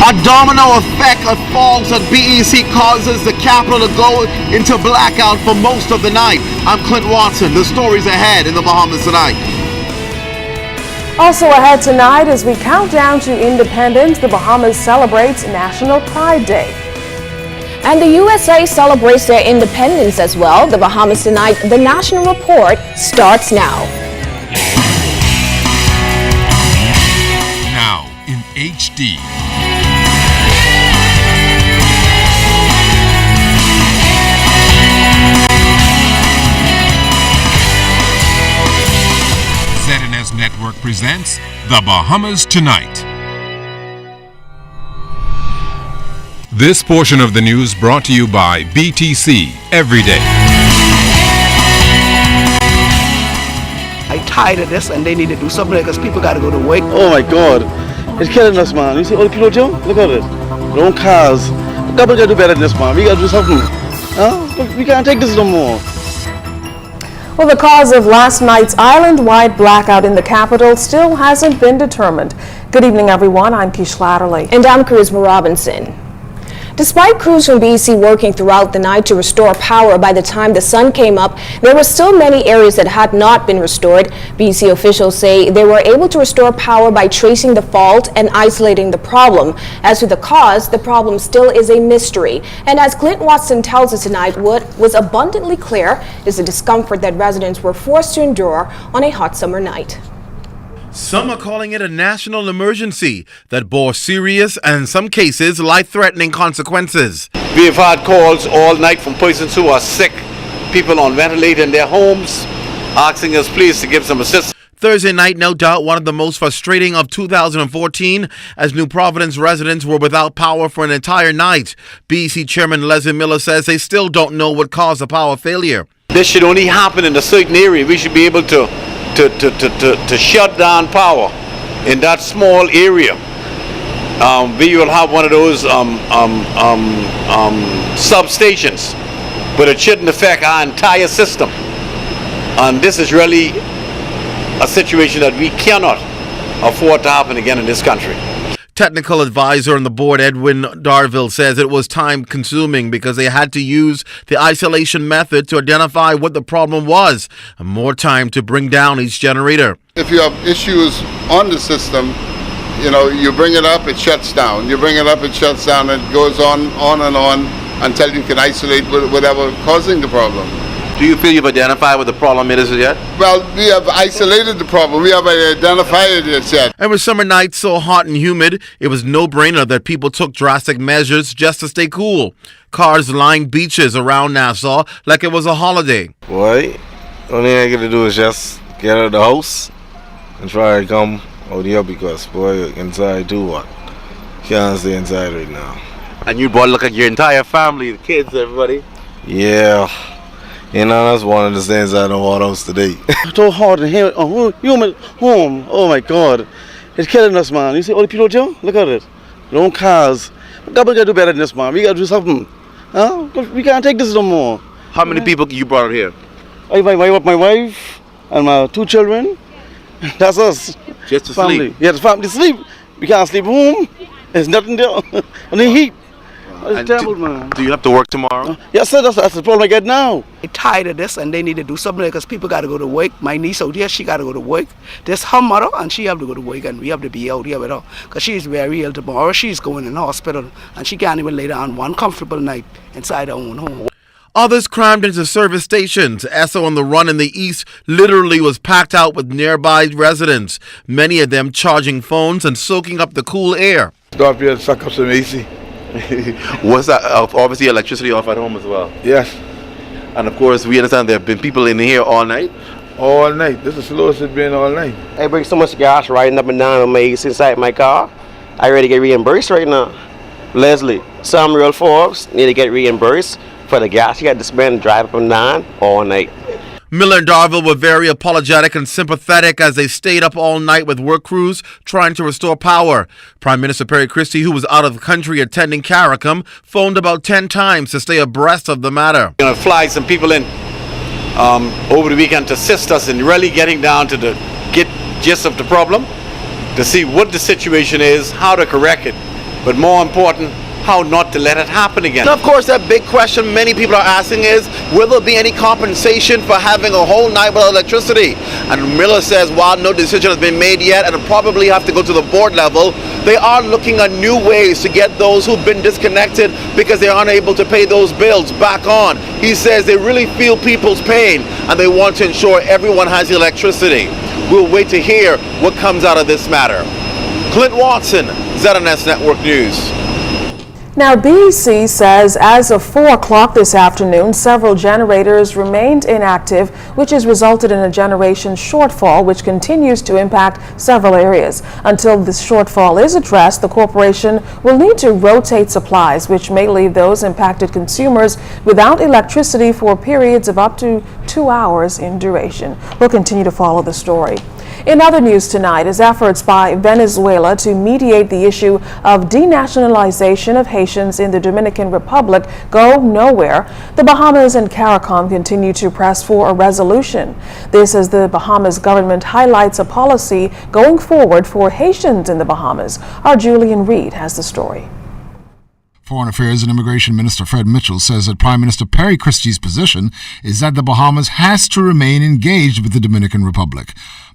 A domino effect of falls at BEC causes the capital to go into blackout for most of the night. I'm Clint Watson. The story's ahead in the Bahamas tonight. Also ahead tonight, as we count down to independence, the Bahamas celebrates National Pride Day. And the USA celebrates their independence as well. The Bahamas tonight, the National Report starts now. Now in HD. ZNS Network presents The Bahamas Tonight. This portion of the news brought to you by BTC Everyday. I'm tired of this and they need to do something because people got to go to work. Oh my God, it's killing us, man. You see all the people, Joe? Look at it. Their own cars. The government got to do better than this, man. We got to do something. Huh? We can't take this no more. Well, the cause of last night's island-wide blackout in the capital still hasn't been determined. Good evening, everyone. I'm Keish Latterly. And I'm Charisma Robinson. Despite crews from BEC working throughout the night to restore power by the time the sun came up, there were still many areas that had not been restored. BEC officials say they were able to restore power by tracing the fault and isolating the problem. As to the cause, the problem still is a mystery. And as Clint Watson tells us tonight, what was abundantly clear is the discomfort that residents were forced to endure on a hot summer night. Some are calling it a national emergency that bore serious and, in some cases, life-threatening consequences. We've had calls all night from persons who are sick, people on ventilator in their homes, asking us please to give some assistance. Thursday night, no doubt, one of the most frustrating of 2014, as New Providence residents were without power for an entire night. BEC Chairman Leslie Miller says they still don't know what caused the power failure. This should only happen in a certain area. We should be able to shut down power in that small area. We will have one of those substations, but it shouldn't affect our entire system. And this is really a situation that we cannot afford to happen again in this country. Technical advisor on the board, Edwin Darville, says it was time-consuming because they had to use the isolation method to identify what the problem was, and more time to bring down each generator. If you have issues on the system, you bring it up, it shuts down. You bring it up, it shuts down, and it goes on and on until you can isolate whatever causing the problem. Do you feel you've identified what the problem is yet? Well, we have isolated the problem. We haven't identified it yet. And with summer nights so hot and humid, it was no-brainer that people took drastic measures just to stay cool. Cars lined beaches around Nassau like it was a holiday. Boy, only thing I got to do is just get out of the house and try to come out here because, boy, inside too hot. Can't stay inside right now. And you brought look at your entire family, the kids, everybody? Yeah. That's one of the things I don't want house today. It's so hard in here. Human home. Oh my God. It's killing us, man. You see all the people, Joe? Look at it. Their own cars. The government got to do better than this, man. We got to do something. Huh? We can't take this no more. How many people you brought out here? My wife and my 2 children. That's us. Just to family. sleep? Yeah, the family sleep. We can't sleep home. There's nothing there. Only heat. It's terrible, man. Do you have to work tomorrow? Yes, sir. That's the problem I get now. I'm tired of this and they need to do something because people got to go to work. My niece out here, she got to go to work. This her mother and she have to go to work and we have to be out here with her because she's very ill tomorrow. She's going in the hospital and she can't even lay down one comfortable night inside her own home. Others crammed into service stations. Esso on the Run in the east literally was packed out with nearby residents, many of them charging phones and soaking up the cool air. Stop here and suck up some AC. What's that? Obviously electricity off at home as well. Yes. And of course we understand there have been people in here all night. All night. This is the slowest it's been all night. I bring so much gas riding up and down on my AC inside my car. I ready to get reimbursed right now. Leslie, some real folks need to get reimbursed for the gas you got to spend drive up and down all night. Miller and Darville were very apologetic and sympathetic as they stayed up all night with work crews trying to restore power. Prime Minister Perry Christie, who was out of the country attending CARICOM, phoned about 10 times to stay abreast of the matter. We're going to fly some people in over the weekend to assist us in really getting down to the gist of the problem, to see what the situation is, how to correct it, but more important, how not to let it happen again. And of course, that big question many people are asking is, will there be any compensation for having a whole night without electricity? And Miller says, while no decision has been made yet, and it'll probably have to go to the board level, they are looking at new ways to get those who've been disconnected because they're unable to pay those bills back on. He says they really feel people's pain, and they want to ensure everyone has electricity. We'll wait to hear what comes out of this matter. Clint Watson, ZNS Network News. Now, BEC says as of 4 o'clock this afternoon, several generators remained inactive, which has resulted in a generation shortfall, which continues to impact several areas. Until this shortfall is addressed, the corporation will need to rotate supplies, which may leave those impacted consumers without electricity for periods of up to 2 hours in duration. We'll continue to follow the story. In other news tonight is efforts by Venezuela to mediate the issue of denationalization of Haitians in the Dominican Republic go nowhere. The Bahamas and CARICOM continue to press for a resolution. This as the Bahamas government highlights a policy going forward for Haitians in the Bahamas. Our Julian Reed has the story. Foreign Affairs and Immigration Minister Fred Mitchell says that Prime Minister Perry Christie's position is that the Bahamas has to remain engaged with the Dominican Republic.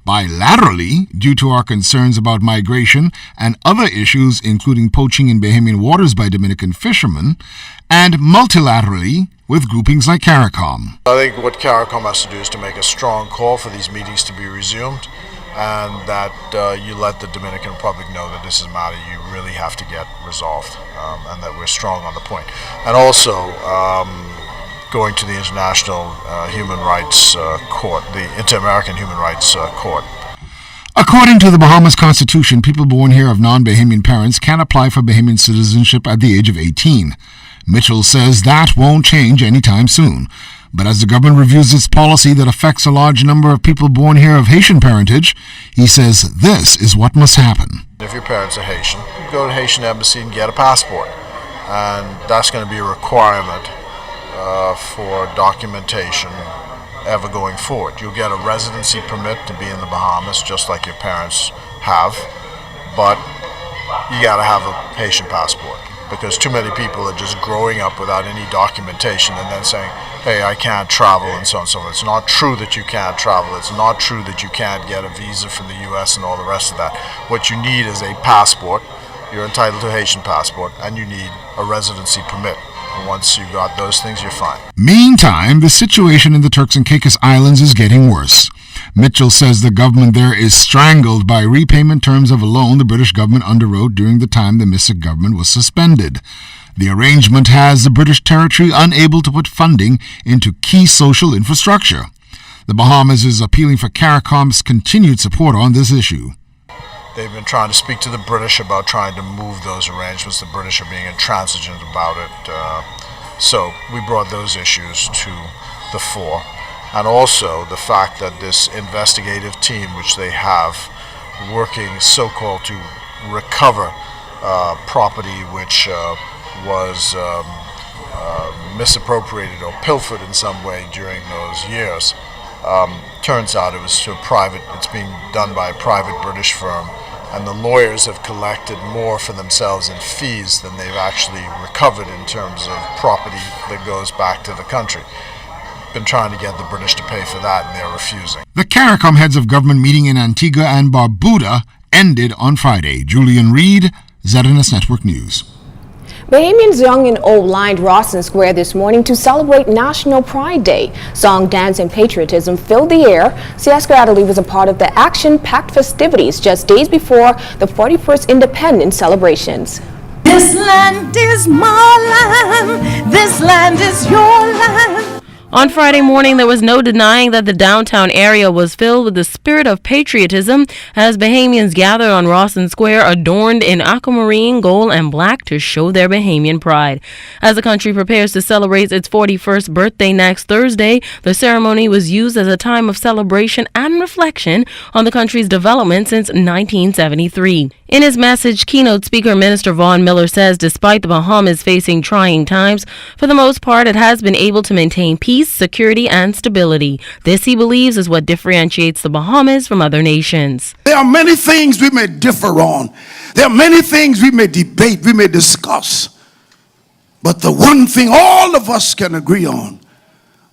Bilaterally, due to our concerns about migration and other issues including poaching in Bahamian waters by Dominican fishermen, and multilaterally with groupings like CARICOM. I think what CARICOM has to do is to make a strong call for these meetings to be resumed, and that you let the Dominican Republic know that this is a matter you really have to get resolved, and that we're strong on the point. And also, going to the International Human Rights Court, the Inter-American Human Rights Court. According to the Bahamas Constitution, people born here of non-Bahamian parents can apply for Bahamian citizenship at the age of 18. Mitchell says that won't change anytime soon. But as the government reviews its policy that affects a large number of people born here of Haitian parentage, he says this is what must happen. If your parents are Haitian, you go to the Haitian embassy and get a passport. And that's going to be a requirement for documentation ever going forward. You'll get a residency permit to be in the Bahamas just like your parents have, but you got to have a Haitian passport because too many people are just growing up without any documentation and then saying, hey, I can't travel and so on and so forth. It's not true that you can't travel. It's not true that you can't get a visa from the U.S. and all the rest of that. What you need is a passport. You're entitled to a Haitian passport, and you need a residency permit. Once you got those things, you're fine. Meantime, the situation in the Turks and Caicos Islands is getting worse. Mitchell says the government there is strangled by repayment terms of a loan the British government underwrote during the time the MISIC government was suspended. The arrangement has the British territory unable to put funding into key social infrastructure. The Bahamas is appealing for CARICOM's continued support on this issue. They've been trying to speak to the British about trying to move those arrangements. The British are being intransigent about it. So we brought those issues to the fore. And also the fact that this investigative team, which they have, working so-called to recover property which was misappropriated or pilfered in some way during those years. Turns out it's being done by a private British firm, and the lawyers have collected more for themselves in fees than they've actually recovered in terms of property that goes back to the country. Been trying to get the British to pay for that, and they're refusing. The CARICOM heads of government meeting in Antigua and Barbuda ended on Friday. Julian Reed, ZNS Network News. Bahamians young and old lined Rawson Square this morning to celebrate National Pride Day. Song, dance, and patriotism filled the air. Siaska Adderley was a part of the action-packed festivities just days before the 41st Independence celebrations. This land is my land. This land is your land. On Friday morning, there was no denying that the downtown area was filled with the spirit of patriotism as Bahamians gathered on Rawson Square adorned in aquamarine, gold, and black to show their Bahamian pride. As the country prepares to celebrate its 41st birthday next Thursday, the ceremony was used as a time of celebration and reflection on the country's development since 1973. In his message, keynote speaker Minister Vaughn Miller says despite the Bahamas facing trying times, for the most part it has been able to maintain peace, security, and stability. This, he believes, is what differentiates the Bahamas from other nations. There are many things we may differ on. There are many things we may debate, we may discuss, but the one thing all of us can agree on,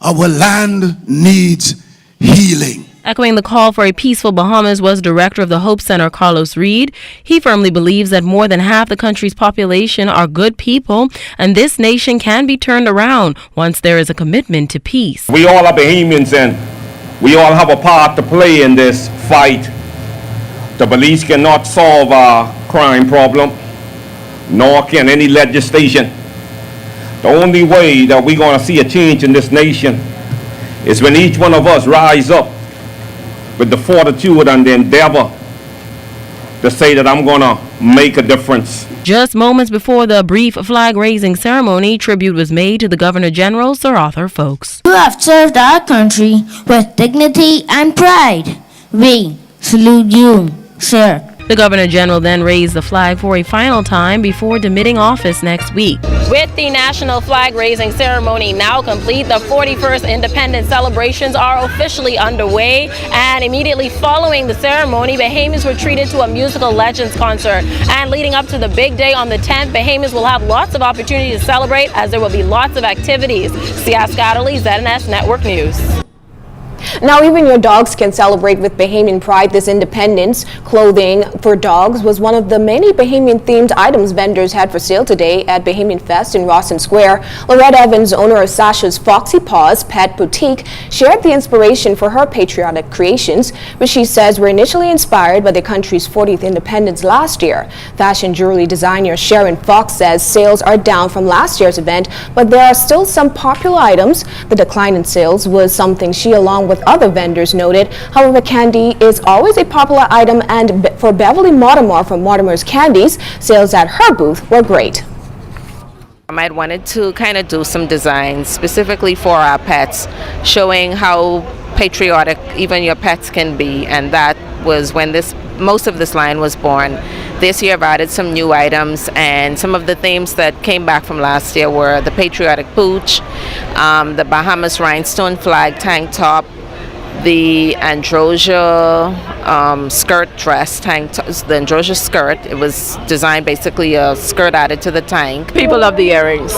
our land needs healing. Echoing the call for a peaceful Bahamas was director of the Hope Center, Carlos Reed. He firmly believes that more than half the country's population are good people, and this nation can be turned around once there is a commitment to peace. We all are Bahamians, and we all have a part to play in this fight. The police cannot solve our crime problem, nor can any legislation. The only way that we're going to see a change in this nation is when each one of us rise up with the fortitude and the endeavor to say that I'm going to make a difference. Just moments before the brief flag-raising ceremony, tribute was made to the Governor General, Sir Arthur Folkes. You have served our country with dignity and pride. We salute you, sir. The Governor General then raised the flag for a final time before demitting office next week. With the national flag-raising ceremony now complete, the 41st Independence celebrations are officially underway. And immediately following the ceremony, Bahamians were treated to a musical legends concert. And leading up to the big day on the 10th, Bahamians will have lots of opportunity to celebrate as there will be lots of activities. Sia Scatterly, ZNS Network News. Now even your dogs can celebrate with Bahamian pride this independence. Clothing for dogs was one of the many Bahamian-themed items vendors had for sale today at Bahamian Fest in Rawson Square. Loretta Evans, owner of Sasha's Foxy Paws Pet Boutique, shared the inspiration for her patriotic creations, which she says were initially inspired by the country's 40th independence last year. Fashion jewelry designer Sharon Fox says sales are down from last year's event, but there are still some popular items. The decline in sales was something she, along with other vendors, noted. However, candy is always a popular item, and for Beverly Mortimer from Mortimer's Candies, sales at her booth were great. I wanted to kind of do some designs specifically for our pets, showing how patriotic even your pets can be, and that was when most of this line was born. This year I've added some new items, and some of the themes that came back from last year were the patriotic pooch, the Bahamas rhinestone flag tank top, the androsia skirt dress the androsia skirt. It was designed basically a skirt added to the tank. People love the earrings.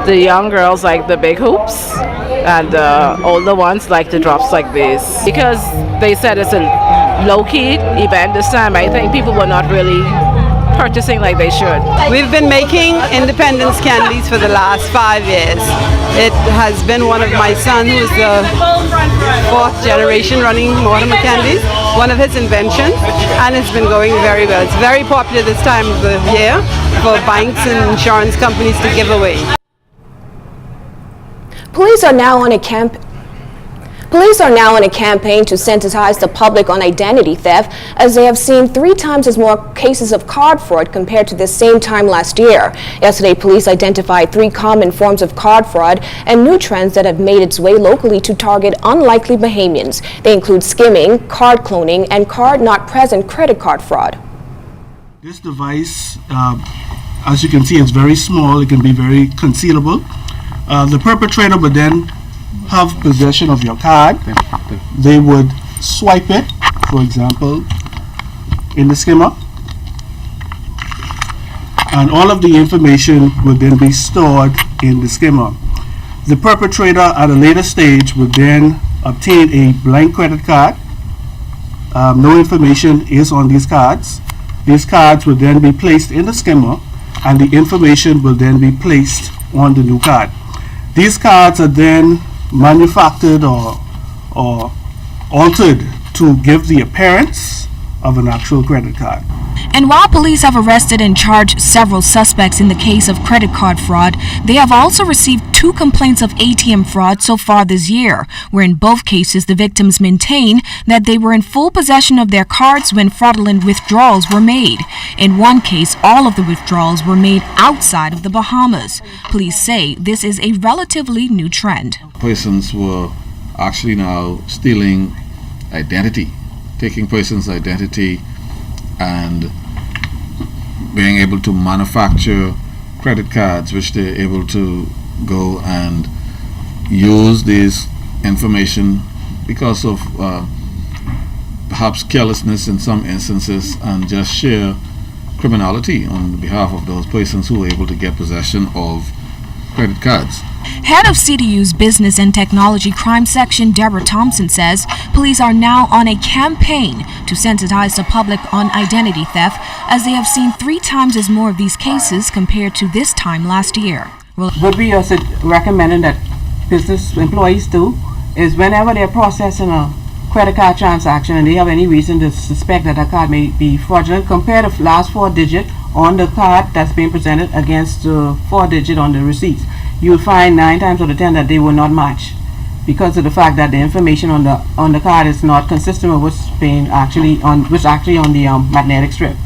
The young girls like the big hoops, and the older ones like the drops like this. Because they said it's a low-key event this time, I think people were not really purchasing like they should. We've been making independence candies for the last 5 years. It has been one of my son, who is the 4th generation running Mortimer Candies, one of his inventions, and it's been going very well. It's very popular this time of the year for banks and insurance companies to give away. Police are now on a campaign to sensitize the public on identity theft, as they have seen 3 times as more cases of card fraud compared to the same time last year. Yesterday, police identified 3 common forms of card fraud and new trends that have made its way locally to target unlikely Bahamians. They include skimming, card cloning, and card not present credit card fraud. This device, as you can see, is very small. It can be very concealable. The perpetrator would then have possession of your card. They would swipe it, for example, in the skimmer, and all of the information would then be stored in the skimmer. The perpetrator at a later stage would then obtain a blank credit card. No information is on these cards. These cards would then be placed in the skimmer, and the information will then be placed on the new card. These cards are then manufactured or altered to give the appearance of an actual credit card. And while police have arrested and charged several suspects in the case of credit card fraud, they have also received 2 complaints of ATM fraud so far this year, where in both cases the victims maintain that they were in full possession of their cards when fraudulent withdrawals were made. In one case, all of the withdrawals were made outside of the Bahamas. Police say this is a relatively new trend. Persons were actually now stealing identity, taking persons' identity and being able to manufacture credit cards, which they're able to go and use this information because of perhaps carelessness in some instances, and just sheer criminality on behalf of those persons who were able to get possession of credit cards. Head of CDU's Business and Technology Crime Section, Deborah Thompson, says police are now on a campaign to sensitize the public on identity theft, as they have seen 3 times as more of these cases compared to this time last year. What we also recommending that business employees do is whenever they're processing a credit card transaction and they have any reason to suspect that a card may be fraudulent, compare the last 4 digits on the card that's being presented against the 4 digits on the receipts. You'll find 9 times out of 10 that they will not match, because of the fact that the information on the card is not consistent with what's actually on the magnetic strip.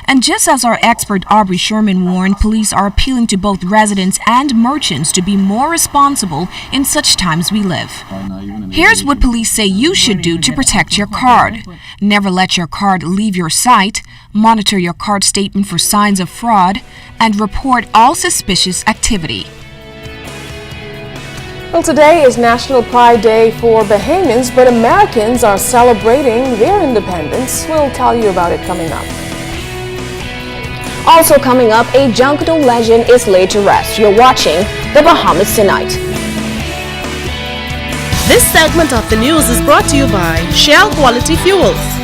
And just as our expert Aubrey Sherman warned, police are appealing to both residents and merchants to be more responsible in such times we live. Here's what police say you should do to protect your card. Never let your card leave your sight, monitor your card statement for signs of fraud, and report all suspicious activity. Well, today is National Pride Day for Bahamians, but Americans are celebrating their independence. We'll tell you about it coming up. Also coming up, a Junkanoo legend is laid to rest. You're watching The Bahamas Tonight. This segment of the news is brought to you by Shell Quality Fuels.